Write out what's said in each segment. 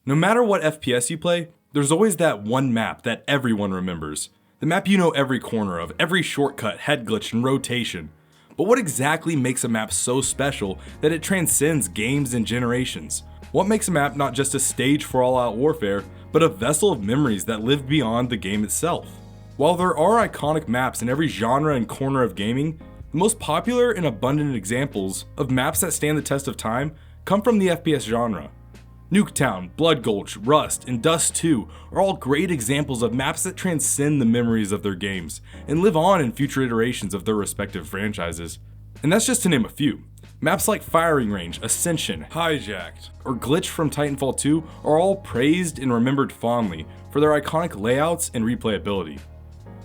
No matter what FPS you play, there's always that one map that everyone remembers. The map you know every corner of, every shortcut, head glitch, and rotation. But what exactly makes a map so special that it transcends games and generations? What makes a map not just a stage for all-out warfare, but a vessel of memories that live beyond the game itself? While there are iconic maps in every genre and corner of gaming, the most popular and abundant examples of maps that stand the test of time come from the FPS genre. Nuketown, Blood Gulch, Rust, and Dust 2 are all great examples of maps that transcend the memories of their games and live on in future iterations of their respective franchises. And that's just to name a few. Maps like Firing Range, Ascension, Hijacked, or Glitch from Titanfall 2 are all praised and remembered fondly for their iconic layouts and replayability.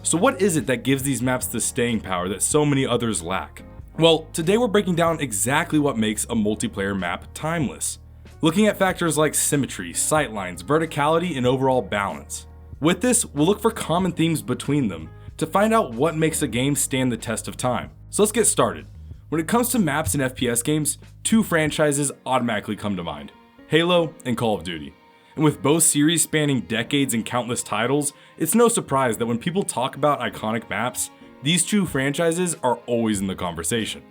So what is it that gives these maps the staying power that so many others lack? Well, today we're breaking down exactly what makes a multiplayer map timeless. Looking at factors like symmetry, sightlines, verticality, and overall balance. With this, we'll look for common themes between them to find out what makes a game stand the test of time. So let's get started. When it comes to maps in FPS games, two franchises automatically come to mind: Halo and Call of Duty. And with both series spanning decades and countless titles, it's no surprise that when people talk about iconic maps, these two franchises are always in the conversation.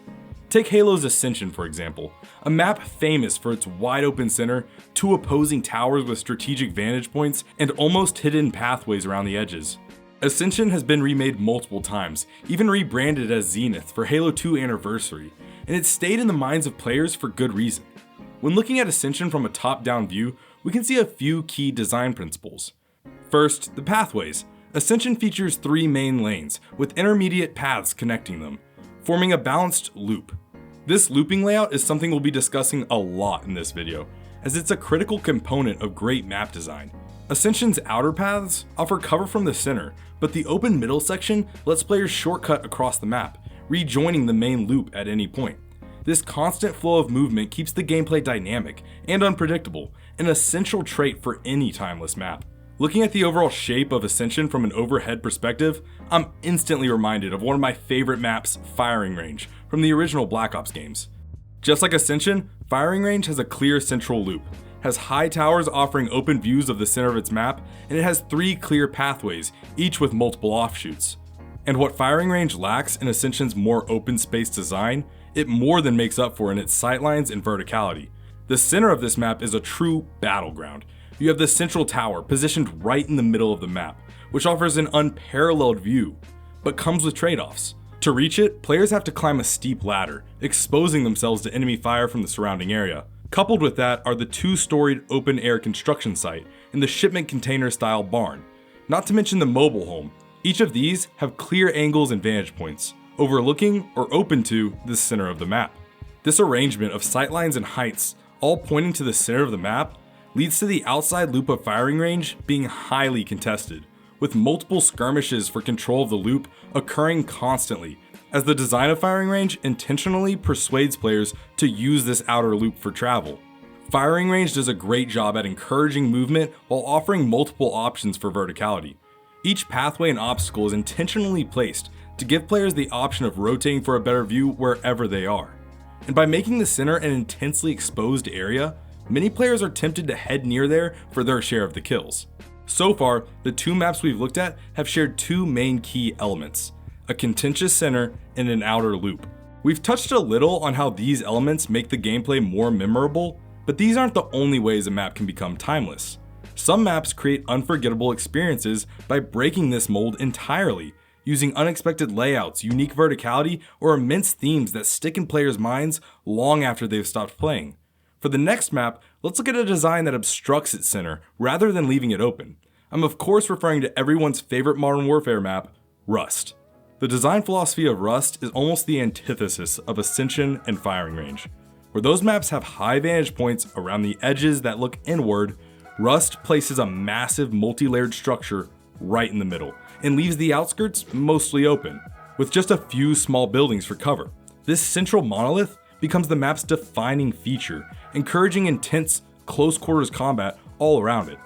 Take Halo's Ascension for example, a map famous for its wide open center, two opposing towers with strategic vantage points, and almost hidden pathways around the edges. Ascension has been remade multiple times, even rebranded as Zenith for Halo 2 Anniversary, and it's stayed in the minds of players for good reason. When looking at Ascension from a top-down view, we can see a few key design principles. First, the pathways. Ascension features three main lanes, with intermediate paths connecting them, forming a balanced loop. This looping layout is something we'll be discussing a lot in this video, as it's a critical component of great map design. Ascension's outer paths offer cover from the center, but the open middle section lets players shortcut across the map, rejoining the main loop at any point. This constant flow of movement keeps the gameplay dynamic and unpredictable, an essential trait for any timeless map. Looking at the overall shape of Ascension from an overhead perspective, I'm instantly reminded of one of my favorite maps, Firing Range, from the original Black Ops games. Just like Ascension, Firing Range has a clear central loop, has high towers offering open views of the center of its map, and it has three clear pathways, each with multiple offshoots. And what Firing Range lacks in Ascension's more open space design, it more than makes up for in its sightlines and verticality. The center of this map is a true battleground. You have the central tower positioned right in the middle of the map, which offers an unparalleled view, but comes with trade-offs. To reach it, players have to climb a steep ladder, exposing themselves to enemy fire from the surrounding area. Coupled with that are the two-storied open-air construction site and the shipment container-style barn, not to mention the mobile home. Each of these have clear angles and vantage points, overlooking or open to the center of the map. This arrangement of sightlines and heights, all pointing to the center of the map, leads to the outside loop of Firing Range being highly contested, with multiple skirmishes for control of the loop occurring constantly, as the design of Firing Range intentionally persuades players to use this outer loop for travel. Firing Range does a great job at encouraging movement while offering multiple options for verticality. Each pathway and obstacle is intentionally placed to give players the option of rotating for a better view wherever they are. And by making the center an intensely exposed area, many players are tempted to head near there for their share of the kills. So far, the two maps we've looked at have shared two main key elements: a contentious center and an outer loop. We've touched a little on how these elements make the gameplay more memorable, but these aren't the only ways a map can become timeless. Some maps create unforgettable experiences by breaking this mold entirely, using unexpected layouts, unique verticality, or immense themes that stick in players' minds long after they've stopped playing. For the next map, let's look at a design that obstructs its center rather than leaving it open. I'm of course referring to everyone's favorite Modern Warfare map, Rust. The design philosophy of Rust is almost the antithesis of Ascension and Firing Range. Where those maps have high vantage points around the edges that look inward, Rust places a massive multi-layered structure right in the middle and leaves the outskirts mostly open, with just a few small buildings for cover. This central monolith becomes the map's defining feature, encouraging intense, close quarters combat all around it.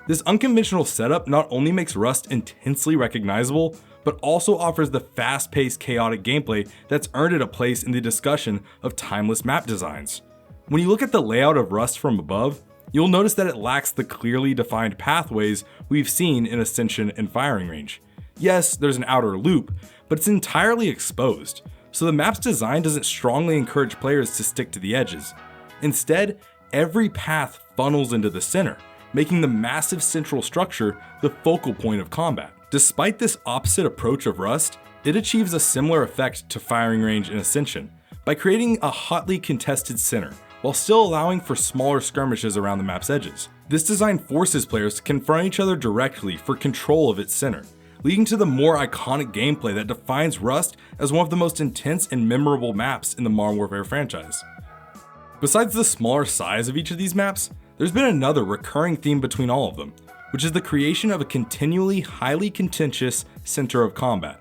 This unconventional setup not only makes Rust intensely recognizable, but also offers the fast-paced, chaotic gameplay that's earned it a place in the discussion of timeless map designs. When you look at the layout of Rust from above, you'll notice that it lacks the clearly defined pathways we've seen in Ascension and Firing Range. Yes, there's an outer loop, but it's entirely exposed, so the map's design doesn't strongly encourage players to stick to the edges. Instead, every path funnels into the center, making the massive central structure the focal point of combat. Despite this opposite approach of Rust, it achieves a similar effect to Firing Range and Ascension by creating a hotly contested center, while still allowing for smaller skirmishes around the map's edges. This design forces players to confront each other directly for control of its center, leading to the more iconic gameplay that defines Rust as one of the most intense and memorable maps in the Modern Warfare franchise. Besides the smaller size of each of these maps, there's been another recurring theme between all of them, which is the creation of a continually highly contentious center of combat.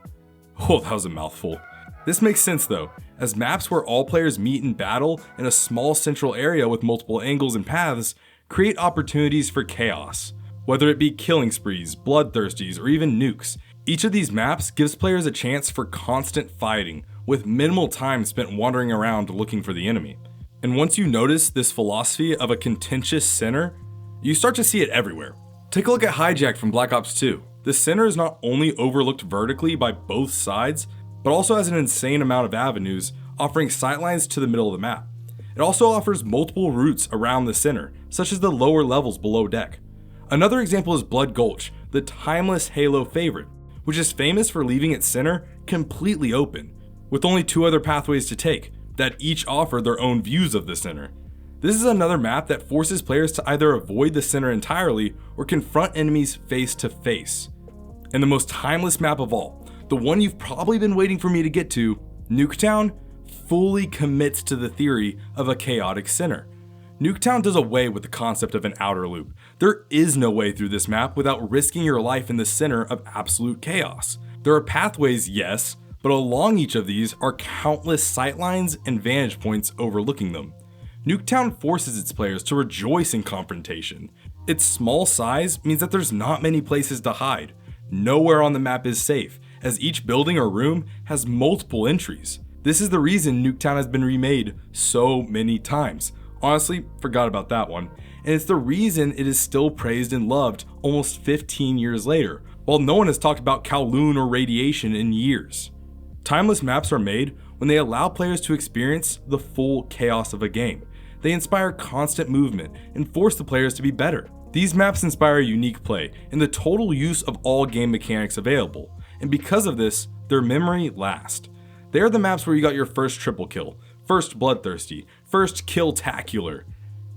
Oh, that was a mouthful. This makes sense though, as maps where all players meet in battle in a small central area with multiple angles and paths create opportunities for chaos. Whether it be killing sprees, bloodthirsties, or even nukes, each of these maps gives players a chance for constant fighting, with minimal time spent wandering around looking for the enemy. And once you notice this philosophy of a contentious center, you start to see it everywhere. Take a look at Hijack from Black Ops 2. The center is not only overlooked vertically by both sides, but also has an insane amount of avenues, offering sightlines to the middle of the map. It also offers multiple routes around the center, such as the lower levels below deck. Another example is Blood Gulch, the timeless Halo favorite, which is famous for leaving its center completely open, with only 2 other pathways to take, that each offer their own views of the center. This is another map that forces players to either avoid the center entirely or confront enemies face to face. And the most timeless map of all, the one you've probably been waiting for me to get to, Nuketown, fully commits to the theory of a chaotic center. Nuketown does away with the concept of an outer loop. There is no way through this map without risking your life in the center of absolute chaos. There are pathways, yes, but along each of these are countless sightlines and vantage points overlooking them. Nuketown forces its players to rejoice in confrontation. Its small size means that there's not many places to hide. Nowhere on the map is safe, as each building or room has multiple entries. This is the reason Nuketown has been remade so many times. Honestly, forgot about that one. And it's the reason it is still praised and loved almost 15 years later, while no one has talked about Kowloon or Radiation in years. Timeless maps are made when they allow players to experience the full chaos of a game. They inspire constant movement and force the players to be better. These maps inspire unique play and the total use of all game mechanics available, and because of this, their memory lasts. They are the maps where you got your first triple kill, first bloodthirsty, first kill-tacular.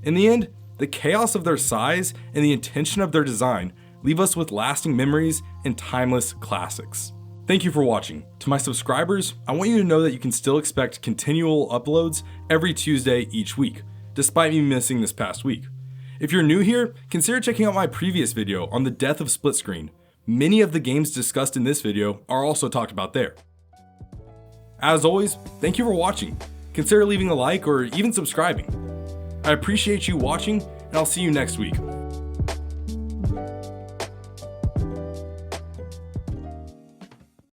In the end, the chaos of their size and the intention of their design leave us with lasting memories and timeless classics. Thank you for watching. To my subscribers, I want you to know that you can still expect continual uploads every Tuesday each week, despite me missing this past week. If you're new here, consider checking out my previous video on the death of split screen. Many of the games discussed in this video are also talked about there. As always, thank you for watching. Consider leaving a like or even subscribing. I appreciate you watching, and I'll see you next week.